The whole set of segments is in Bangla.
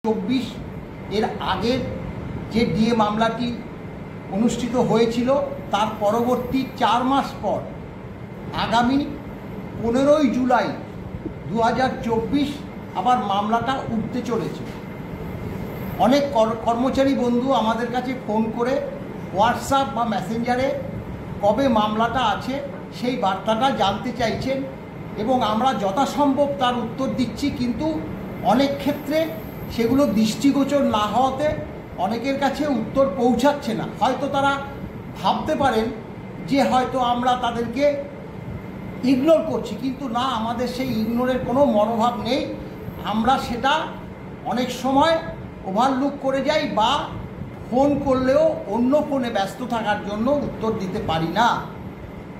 2024 এর আগের যে ডিএ মামলাটি অনুষ্ঠিত হয়েছিল তার পরবর্তী 4 মাস পর আগামী 15ই জুলাই 2024 আবার মামলাটা উঠতে চলেছে। অনেক কর্মচারী বন্ধু আমাদের কাছে ফোন করে হোয়াটসঅ্যাপ বা মেসেঞ্জারে কবে মামলাটা আছে সেই বার্তাটা জানতে চাইছেন এবং আমরা যথাসম্ভব তার উত্তর দিচ্ছি, কিন্তু অনেক ক্ষেত্রে সেগুলো দৃষ্টিগোচর না হওয়াতে অনেকের কাছে উত্তর পৌঁছাচ্ছে না। হয়তো তারা ভাবতে পারেন যে হয়তো আমরা তাদেরকে ইগনোর করছি, কিন্তু না, আমাদের সেই ইগনোরের কোনো মনোভাব নেই। আমরা সেটা অনেক সময় ওভারলুক করে যাই বা ফোন করলেও অন্য ফোনে ব্যস্ত থাকার জন্য উত্তর দিতে পারি না।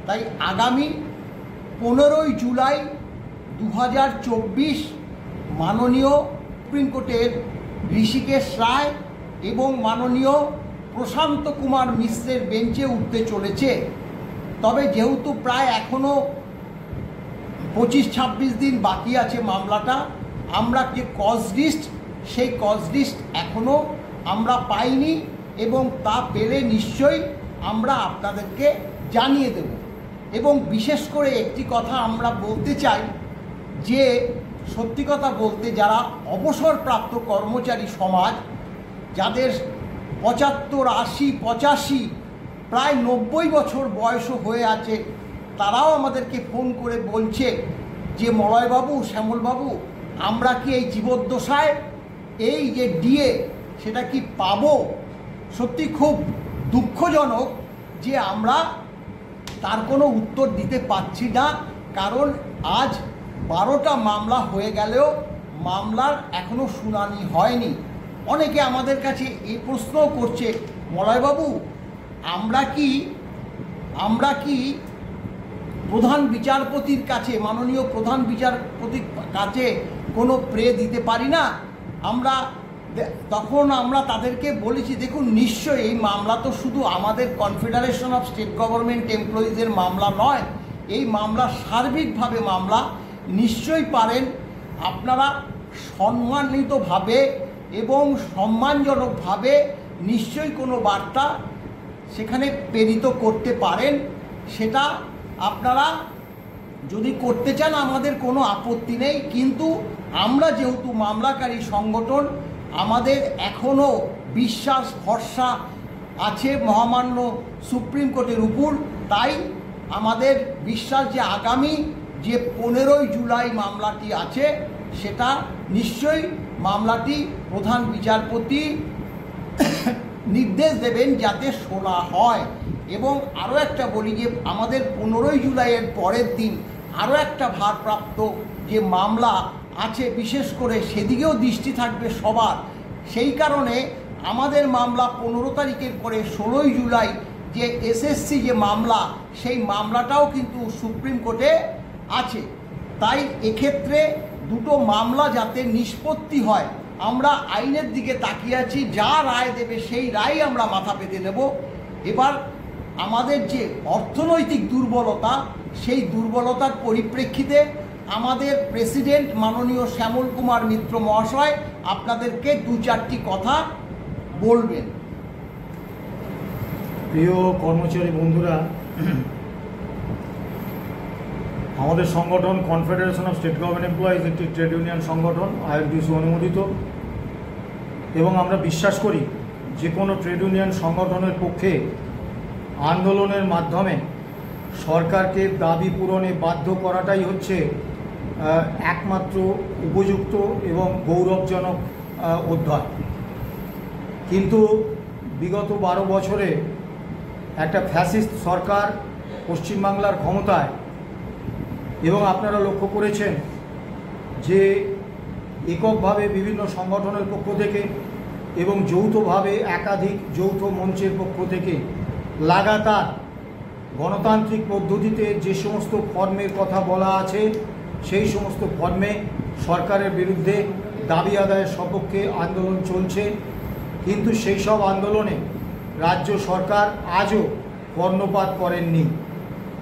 তাই আগামী 15ই জুলাই 2024 মাননীয় সুপ্রিম কোর্টের ঋষিকেশ রায় এবং মাননীয় প্রশান্ত কুমার মিশ্রের বেঞ্চে উঠতে চলেছে। তবে যেহেতু প্রায় এখনও 25-26 দিন বাকি আছে মামলাটা, আমরা যে কজ লিস্ট সেই কজ লিস্ট এখনও আমরা পাইনি এবং তা পেলে নিশ্চয়ই আমরা আপনাদেরকে জানিয়ে দেব। এবং বিশেষ করে একটি কথা আমরা বলতে চাই যে সত্যি কথা বলতে যারা অবসরপ্রাপ্ত কর্মচারী সমাজ, যাদের 75, 80, 85 প্রায় 90 বছর বয়সও হয়ে আছে, তারাও আমাদেরকে ফোন করে বলছে যে মলয়বাবু, শ্যামলবাবু, আমরা কি এই জীবদ্দশায় এই যে ডিএ সেটা কি পাবো? সত্যি খুব দুঃখজনক যে আমরা তার কোনো উত্তর দিতে পারছি না, কারণ আজ 12টা মামলা হয়ে গেলেও মামলার এখনও শুনানি হয়নি। অনেকে আমাদের কাছে এই প্রশ্নও করছে, মলয়বাবু, আমরা কি প্রধান বিচারপতির কাছে, মাননীয় প্রধান বিচারপতির কাছে কোনো প্রে দিতে পারি না? তখন আমরা তাদেরকে বলেছি, দেখুন, নিশ্চয়ই এই মামলা তো শুধু আমাদের কনফেডারেশন অফ স্টেট গভর্নমেন্ট এমপ্লয়িজের মামলা নয়, এই মামলা সার্বিকভাবে মামলা। নিশ্চয়ই পারেন আপনারা সম্মানিতভাবে এবং সম্মানজনকভাবে নিশ্চয়ই কোনো বার্তা সেখানে প্রেরিত করতে পারেন। সেটা আপনারা যদি করতে চান আমাদের কোনো আপত্তি নেই, কিন্তু আমরা যেহেতু মামলাকারী সংগঠন, আমাদের এখনও বিশ্বাস ভরসা আছে মহামান্য সুপ্রিম কোর্টের উপর। তাই আমাদের বিশ্বাস যে আগামী যে 15ই জুলাই মামলাটি আছে সেটা নিশ্চয়ই মামলাটি প্রধান বিচারপতি নির্দেশ দেবেন যাতে শোনা হয়। এবং আরও একটা বলি যে আমাদের 15ই জুলাইয়ের পরের দিন আরও একটা ভারপ্রাপ্ত যে মামলা আছে, বিশেষ করে সেদিকেও দৃষ্টি থাকবে সবার। সেই কারণে আমাদের মামলা 15 তারিখের পরে 16ই জুলাই যে এসএসসি যে মামলা, সেই মামলাটাও কিন্তু সুপ্রিম কোর্টে আছে। তাই এক্ষেত্রে দুটো মামলা যাতে নিষ্পত্তি হয়, আমরা আইনের দিকে তাকিয়ে আছি। যা রায় দেবে সেই রায় আমরা মাথা পেতে নেব। এবার আমাদের যে অর্থনৈতিক দুর্বলতা, সেই দুর্বলতার পরিপ্রেক্ষিতে আমাদের প্রেসিডেন্ট মাননীয় শ্যামল কুমার মিত্র মহাশয় আপনাদেরকে 2-4টি কথা বলবেন। প্রিয় কর্মচারী বন্ধুরা, আমাদের সংগঠন confederation of state government employees একটি ট্রেড ইউনিয়ন সংগঠন, আইএফডিসি অনুমোদিত, এবং আমরা বিশ্বাস করি যে কোনো ট্রেড ইউনিয়ন সংগঠনের পক্ষে আন্দোলনের মাধ্যমে সরকারকে দাবি পূরণে বাধ্য করাটাই হচ্ছে একমাত্র উপযুক্ত এবং গৌরবজনক অধ্যায়। কিন্তু বিগত 12 বছরে একটা ফ্যাসিস্ট সরকার পশ্চিমবাংলার ক্ষমতায়, এবং আপনারা লক্ষ্য করেছেন যে এককভাবে বিভিন্ন সংগঠনের পক্ষ থেকে এবং যৌথভাবে একাধিক যৌথ মঞ্চের পক্ষ থেকে লাগাতার গণতান্ত্রিক পদ্ধতিতে যে সমস্ত ফর্মের কথা বলা আছে সেই সমস্ত ফর্মে সরকারের বিরুদ্ধে দাবি আদায়ের সপক্ষে আন্দোলন চলছে। কিন্তু সেই সব আন্দোলনে রাজ্য সরকার আজও কর্ণপাত করেননি।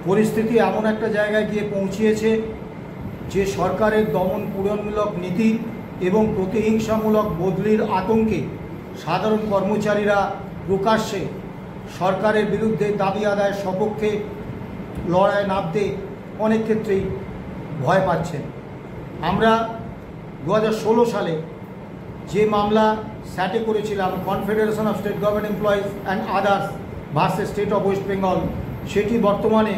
পরিস্থিতি এমন একটা জায়গায় গিয়ে পৌঁছিয়েছে যে সরকারের দমন পীড়নমূলক নীতি এবং প্রতিহিংসামূলক বদলির আতঙ্কে সাধারণ কর্মচারীরা প্রকাশ্যে সরকারের বিরুদ্ধে দাবি আদায়ের সপক্ষে লড়াই নামতে অনেক ক্ষেত্রেই ভয় পাচ্ছেন। আমরা 2016 সালে যে মামলা স্যাটে করেছিলাম, confederation of state government employees and others versus state of West Bengal, সেটি বর্তমানে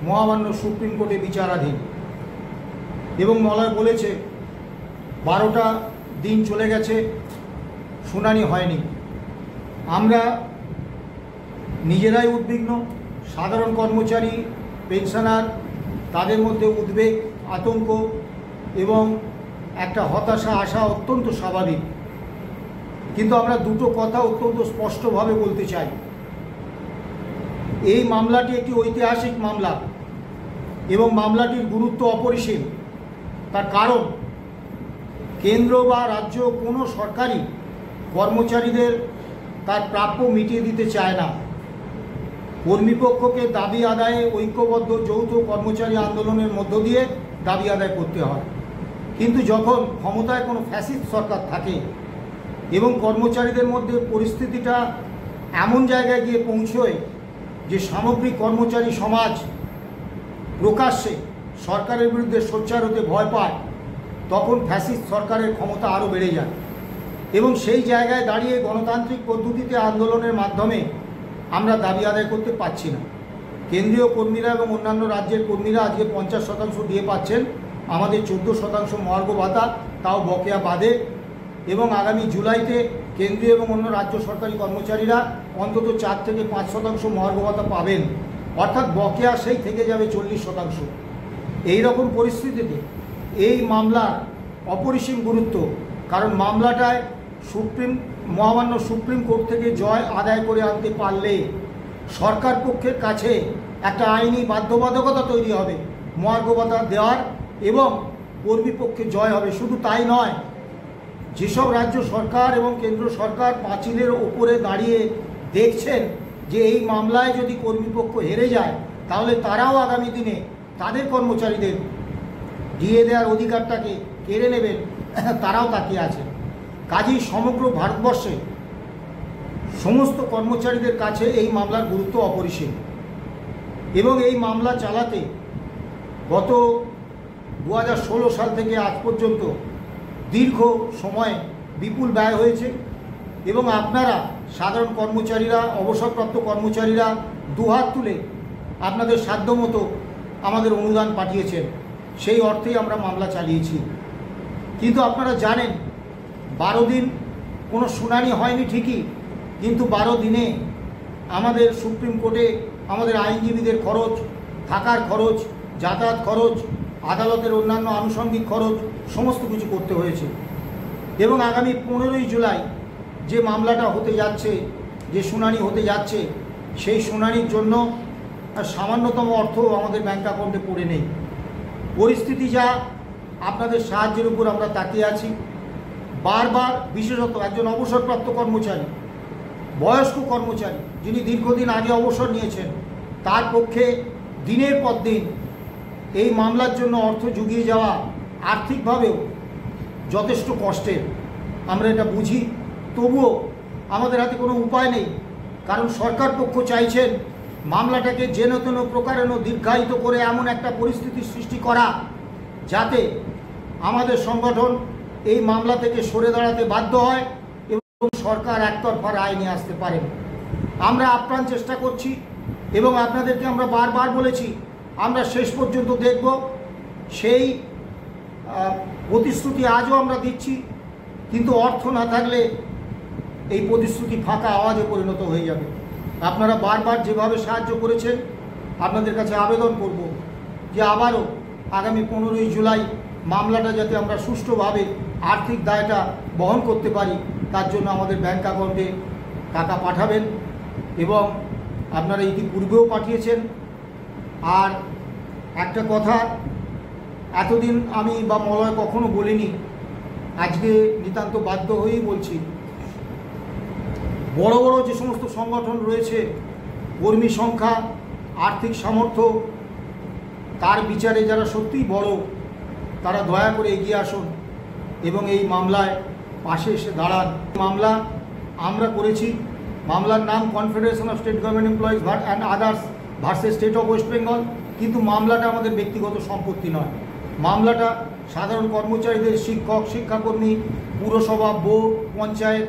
মহামান্য সুপ্রিম কোর্টে বিচারাধীন। এবং মলয় বলেছে 12টা দিন চলে গেছে, শুনানি হয়নি। আমরা নিজেরাই উদ্বিগ্ন, সাধারণ কর্মচারী, পেনশনার, তাদের মধ্যে উদ্বেগ, আতঙ্ক এবং একটা হতাশা আসা অত্যন্ত স্বাভাবিক। কিন্তু আমরা দুটো কথা অত্যন্ত স্পষ্টভাবে বলতে চাই। এই মামলাটি একটি ঐতিহাসিক মামলা এবং মামলাটির গুরুত্ব অপরিসীম। তার কারণ, কেন্দ্র বা রাজ্য কোনো সরকারই কর্মচারীদের তার প্রাপ্য মিটিয়ে দিতে চায় না। কর্মীপক্ষকে দাবি আদায়ে ঐক্যবদ্ধ যৌথ কর্মচারী আন্দোলনের মধ্য দিয়ে দাবি আদায় করতে হয়। কিন্তু যখন ক্ষমতায় কোনো ফ্যাসিস্ট সরকার থাকে এবং কর্মচারীদের মধ্যে পরিস্থিতিটা এমন জায়গায় গিয়ে পৌঁছয় যে সামগ্রিক কর্মচারী সমাজ প্রকাশ্যে সরকারের বিরুদ্ধে সোচ্চার হতে ভয় পায়, তখন ফ্যাসিস্ট সরকারের ক্ষমতা আরও বেড়ে যায়। এবং সেই জায়গায় দাঁড়িয়ে গণতান্ত্রিক পদ্ধতিতে আন্দোলনের মাধ্যমে আমরা দাবি আদায় করতে পারছি না। কেন্দ্রীয় কর্মীরা এবং অন্যান্য রাজ্যের কর্মীরা আজকে 50% ডিএ পাচ্ছেন, আমাদের 14% মহার্ঘ ভাতা, তাও বকেয়া বাদে। এবং আগামী জুলাইতে কেন্দ্রীয় এবং অন্য রাজ্য সরকারি কর্মচারীরা অন্তত 4 থেকে 5% মহার্ঘ ভাতা পাবেন, অর্থাৎ বকেয়া সেই থেকে যাবে 40%। এই রকম পরিস্থিতিতে এই মামলার অপরিসীম গুরুত্ব, কারণ মামলাটায় মহামান্য সুপ্রিম কোর্ট থেকে জয় আদায় করে আনতে পারলে সরকার পক্ষের কাছে একটা আইনি বাধ্যবাধকতা তৈরি হবে মহার্ঘ ভাতা দেওয়ার, এবং কর্মীপক্ষে জয় হবে। শুধু তাই নয়, যেসব রাজ্য সরকার এবং কেন্দ্র সরকার পাঁচিলের ওপরে দাঁড়িয়ে দেখছেন যে এই মামলায় যদি কর্মীপক্ষ হেরে যায় তাহলে তারাও আগামী দিনে তাদের কর্মচারীদের ডিএ দেওয়ার অধিকারটাকে কেড়ে নেবেন, তারাও তাকিয়ে আছেন। কাজেই সমগ্র ভারতবর্ষে সমস্ত কর্মচারীদের কাছে এই মামলার গুরুত্ব অপরিসীম। এবং এই মামলা চালাতে গত 2016 সাল থেকে আজ পর্যন্ত দীর্ঘ সময় বিপুল ব্যয় হয়েছে। এবং আপনারা সাধারণ কর্মচারীরা, অবসরপ্রাপ্ত কর্মচারীরা দুহাত তুলে আপনাদের সাধ্যমতো আমাদের অনুদান পাঠিয়েছেন, সেই অর্থেই আমরা মামলা চালিয়েছি। কিন্তু আপনারা জানেন 12 দিন কোনো শুনানি হয়নি ঠিকই, কিন্তু 12 দিনে আমাদের সুপ্রিম কোর্টে আমাদের আইনজীবীদের খরচ, থাকার খরচ, যাতায়াত খরচ, আদালতের অন্যান্য আনুষঙ্গিক খরচ সমস্ত কিছু করতে হয়েছে। এবং আগামী 15ই জুলাই যে মামলাটা হতে যাচ্ছে, যে শুনানি হতে যাচ্ছে, সেই শুনানির জন্য সামান্যতম অর্থ আমাদের ব্যাংক অ্যাকাউন্টে পড়ে নেই। পরিস্থিতি যা, আপনাদের সাহায্যের উপর আমরা তাকিয়ে আছি। বারবার, বিশেষত একজন অবসরপ্রাপ্ত কর্মচারী, বয়স্ক কর্মচারী যিনি দীর্ঘদিন আগে অবসর নিয়েছেন, তার পক্ষে দিনের পর দিন এই মামলার জন্য অর্থ জুগিয়ে যাওয়া আর্থিকভাবেও যথেষ্ট কষ্টের। আমরা এটা বুঝি, তবুও আমাদের হাতে কোনো উপায় নেই। কারণ সরকার পক্ষ চাইছেন মামলাটাকে যেন তেন প্রকারেণ দীর্ঘায়িত করে এমন একটা পরিস্থিতির সৃষ্টি করা যাতে আমাদের সংগঠন এই মামলা থেকে সরে দাঁড়াতে বাধ্য হয় এবং সরকার একতরফা রায় নিয়ে আসতে পারেন। আমরা আপ্রাণ চেষ্টা করছি এবং আপনাদেরকে আমরা বারবার বলেছি আমরা শেষ পর্যন্ত দেখব। সেই প্রতিশ্রুতি আজও আমরা দিচ্ছি, কিন্তু অর্থ না থাকলে এই প্রতিশ্রুতি ফাঁকা আওয়াজে পরিণত হয়ে যাবে। আপনারা বারবার যেভাবে সাহায্য করেছেন, আপনাদের কাছে আবেদন করব যে আবারও আগামী 15ই জুলাই মামলাটা যাতে আমরা সুষ্ঠুভাবে আর্থিক দায়টা বহন করতে পারি, তার জন্য আমাদের ব্যাংক অ্যাকাউন্টে টাকা পাঠাবেন। এবং আপনারা ইতিপূর্বেও পাঠিয়েছেন। আর একটা কথা এতদিন আমি বা মলয় কখনো বলিনি, আজকে নিতান্ত বাধ্য হয়েই বলছি। বড় বড় যে সমস্ত সংগঠন রয়েছে, কর্মী সংখ্যা, আর্থিক সামর্থ্য, তার বিচারে যারা সত্যিই বড়, তারা দয়া করে এগিয়ে আসুন এবং এই মামলায় পাশে এসে দাঁড়ান। মামলা আমরা করেছি, মামলার নাম confederation of state government employees and others versus state of West Bengal. কিন্তু মামলাটা আমাদের ব্যক্তিগত সম্পত্তি নয়, মামলাটা সাধারণ কর্মচারীদের, শিক্ষক, শিক্ষাকর্মী, পুরসভা, বোর্ড, পঞ্চায়েত